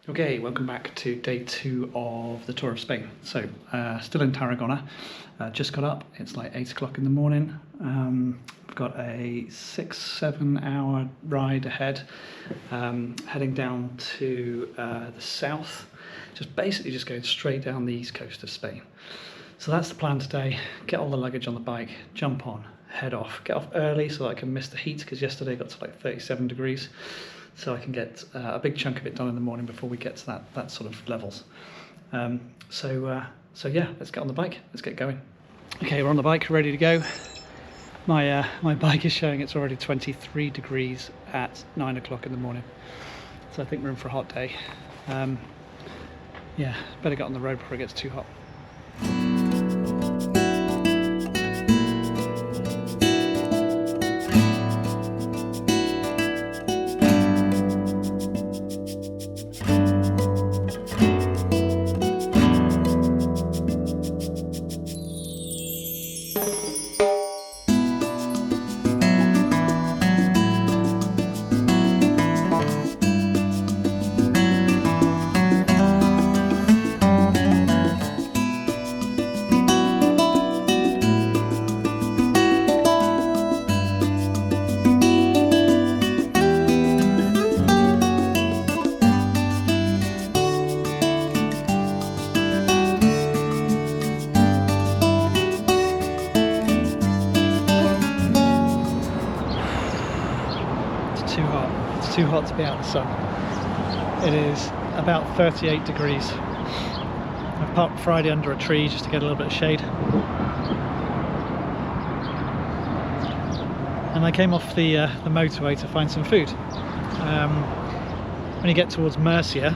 Okay, welcome back to day 2 of the tour of Spain. So, still in Tarragona, just got up, it's like 8 o'clock in the morning. I've got a 6-7 hour ride ahead, heading down to the south, basically just going straight down the east coast of Spain. So that's the plan today, get all the luggage on the bike, jump on, head off, get off early so that I can miss the heat, because yesterday it got to like 37 degrees. So I can get a big chunk of it done in the morning before we get to that sort of levels. So yeah, let's get on the bike, let's get going. Okay, we're on the bike, ready to go. My bike is showing it's already 23 degrees at 9 o'clock in the morning. So I think we're in for a hot day. Yeah, better get on the road before it gets too hot. Too hot to be out in the sun. It is about 38 degrees. I parked Friday under a tree just to get a little bit of shade. And I came off the motorway to find some food. When you get towards Murcia,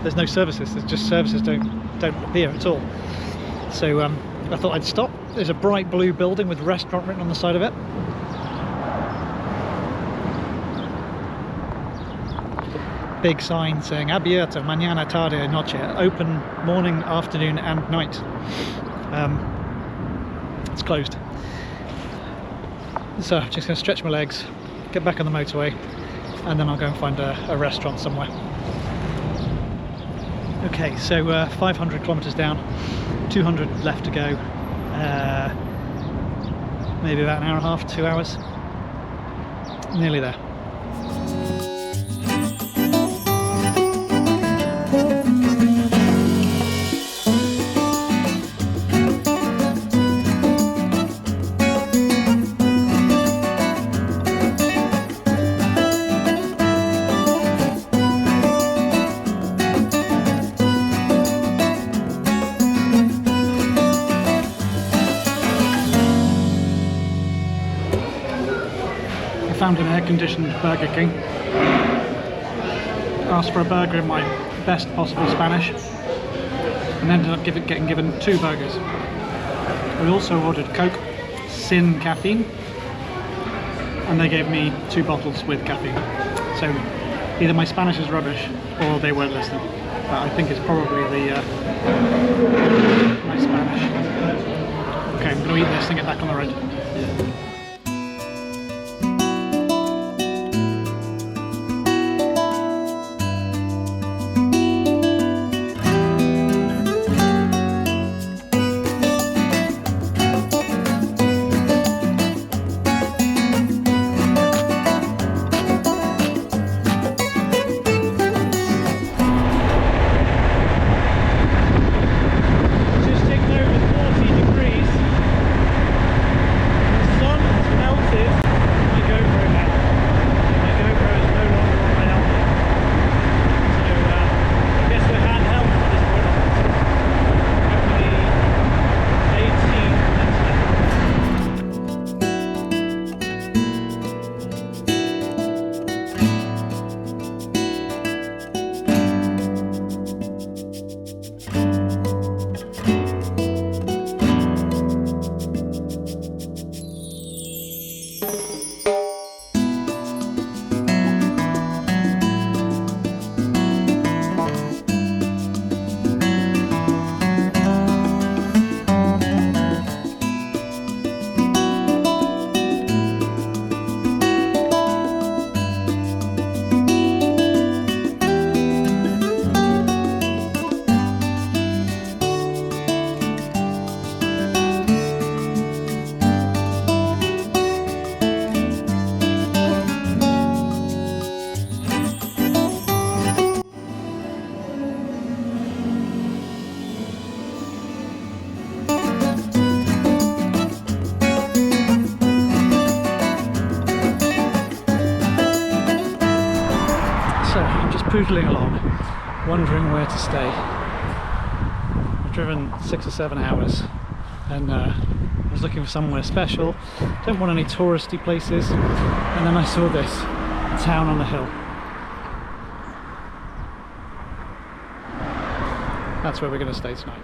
there's no services. There's just services don't appear at all. So I thought I'd stop. There's a bright blue building with restaurant written on the side of it. Big sign saying abierto mañana, tarde, noche, open morning, afternoon and night. It's closed. So I'm just going to stretch my legs, get back on the motorway, and then I'll go and find a restaurant somewhere. Okay, so 500 kilometers down, 200 left to go, maybe about an hour and a half, 2 hours, nearly there. Found an air-conditioned Burger King. Asked for a burger in my best possible Spanish and ended up getting given 2 burgers. We also ordered Coke sin caffeine and they gave me 2 bottles with caffeine. So either my Spanish is rubbish or they weren't listening. But I think it's probably my Spanish. Okay, I'm going to eat this and get back on the road. Sun So I'm just poodling along, wondering where to stay. I've driven 6 or 7 hours and I was looking for somewhere special. Don't want any touristy places. And then I saw this, a town on the hill. That's where we're going to stay tonight,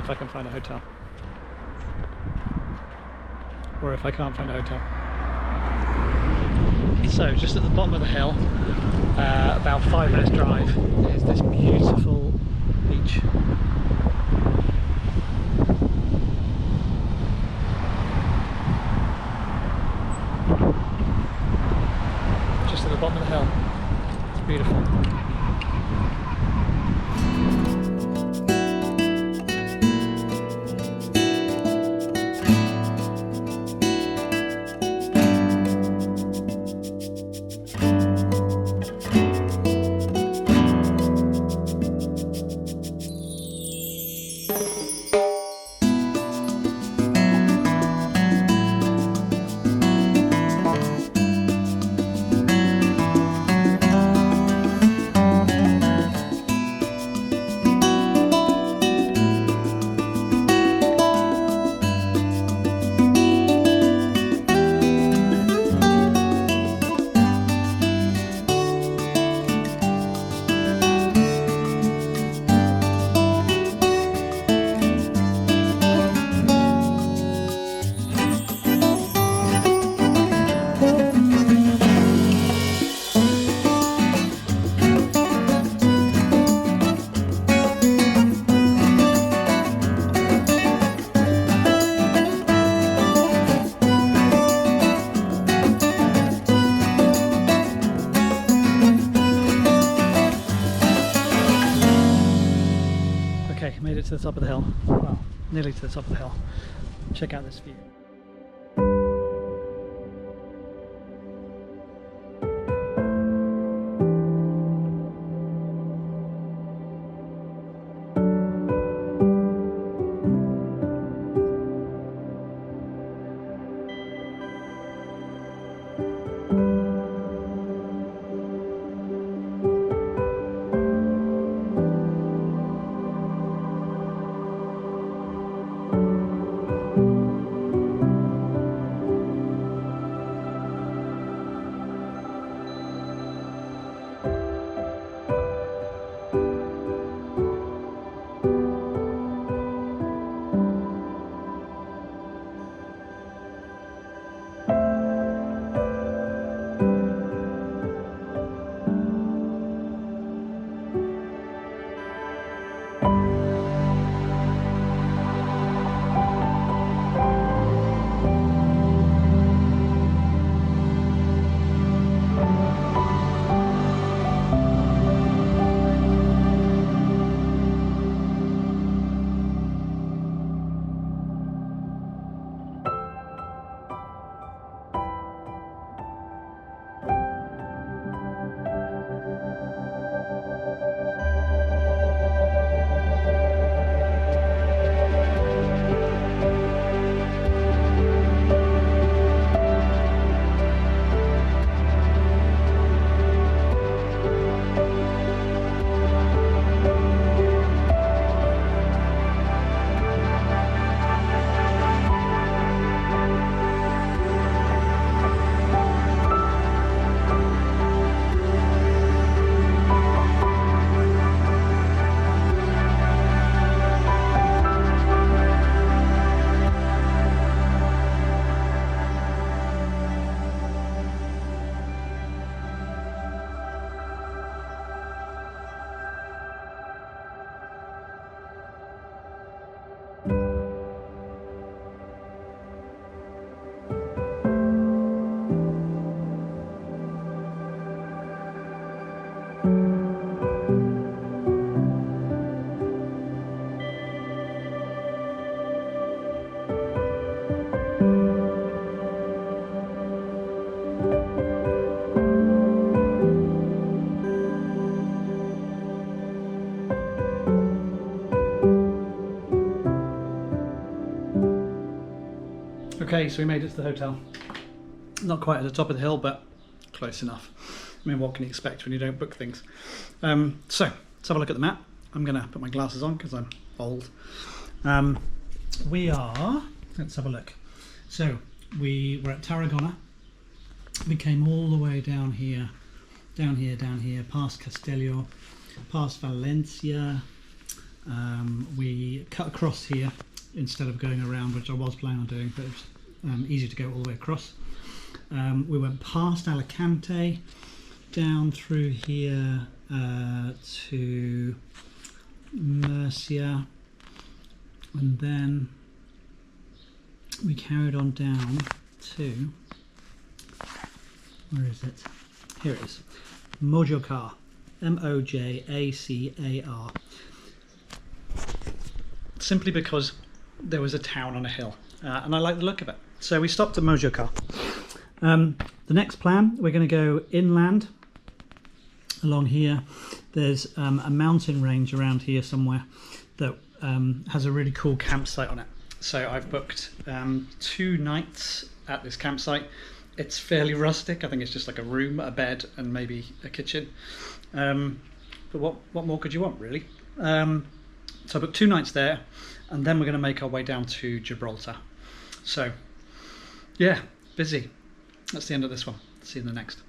if I can find a hotel. Or if I can't find a hotel. So just at the bottom of the hill, about 5 minutes drive, is this beautiful beach. Just at the bottom of the hill. It's beautiful. Made it to the top of the hill. Well, nearly to the top of the hill. Check out this view. Okay, so we made it to the hotel. Not quite at the top of the hill, but close enough. I mean, what can you expect when you don't book things? So let's have a look at the map. I'm going to put my glasses on because I'm old. We are, let's have a look. So we were at Tarragona. We came all the way down here, past Castello, past Valencia. We cut across here instead of going around, which I was planning on doing, but it was easy to go all the way across. We went past Alicante, down through here to Murcia, and then we carried on down to, where is it? Here it is, Mojaca, Mojacar. Simply because there was a town on a hill, and I like the look of it. So we stopped at Mojaca. The next plan, we're going to go inland along here. There's a mountain range around here somewhere that has a really cool campsite on it. So I've booked 2 nights at this campsite. It's fairly rustic. I think it's just like a room, a bed, and maybe a kitchen. But what more could you want, really? So I booked 2 nights there, and then we're going to make our way down to Gibraltar. So, yeah, busy. That's the end of this one. See you in the next.